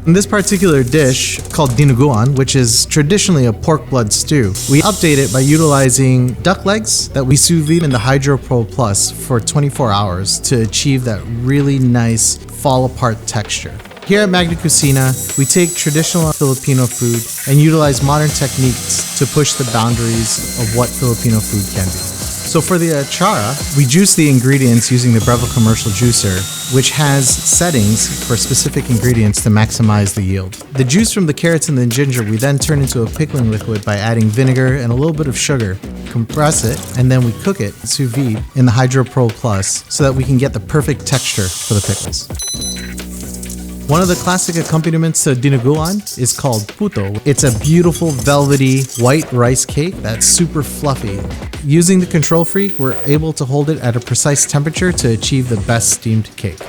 In this particular dish, called Dinuguan, which is traditionally a pork blood stew, we update it by utilizing duck legs that we sous vide in the HydroPro Plus for 24 hours to achieve that really nice fall apart texture. Here at Magna Cucina, we take traditional Filipino food and utilize modern techniques to push the boundaries of what Filipino food can be. So for the achara, we juice the ingredients using the Breville Commercial juicer, which has settings for specific ingredients to maximize the yield. The juice from the carrots and the ginger we then turn into a pickling liquid by adding vinegar and a little bit of sugar, compress it, and then we cook it sous vide in the HydroPro Plus so that we can get the perfect texture for the pickles. One of the classic accompaniments to Dinuguan is called Puto. It's a beautiful velvety white rice cake that's super fluffy. Using the Control Freak, we're able to hold it at a precise temperature to achieve the best steamed cake.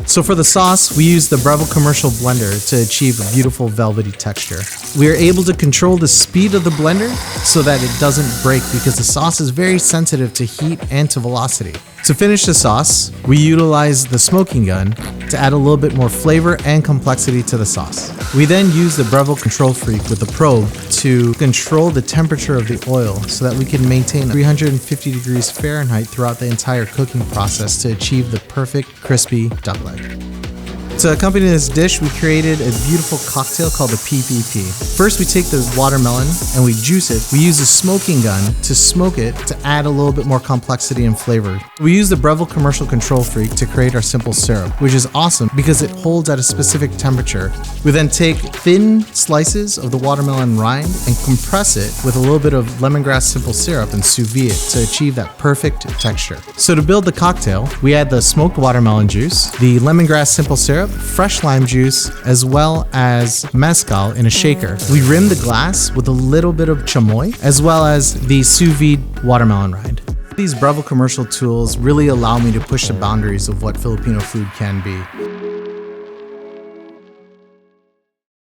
So for the sauce, we use the Breville Commercial blender to achieve a beautiful velvety texture. We are able to control the speed of the blender so that it doesn't break because the sauce is very sensitive to heat and to velocity. To finish the sauce, we utilize the smoking gun to add a little bit more flavor and complexity to the sauce. We then use the Breville Control Freak with the probe to control the temperature of the oil so that we can maintain 350 degrees Fahrenheit throughout the entire cooking process to achieve the perfect crispy duck leg. To accompany this dish, we created a beautiful cocktail called the PPP. First, we take the watermelon and we juice it. We use a smoking gun to smoke it to add a little bit more complexity and flavor. We use the Breville Commercial Control Freak to create our simple syrup, which is awesome because it holds at a specific temperature. We then take thin slices of the watermelon rind and compress it with a little bit of lemongrass simple syrup and sous vide it to achieve that perfect texture. So to build the cocktail, we add the smoked watermelon juice, the lemongrass simple syrup, fresh lime juice, as well as mezcal in a shaker. We rim the glass with a little bit of chamoy, as well as the sous vide watermelon rind. These Breville Commercial tools really allow me to push the boundaries of what Filipino food can be.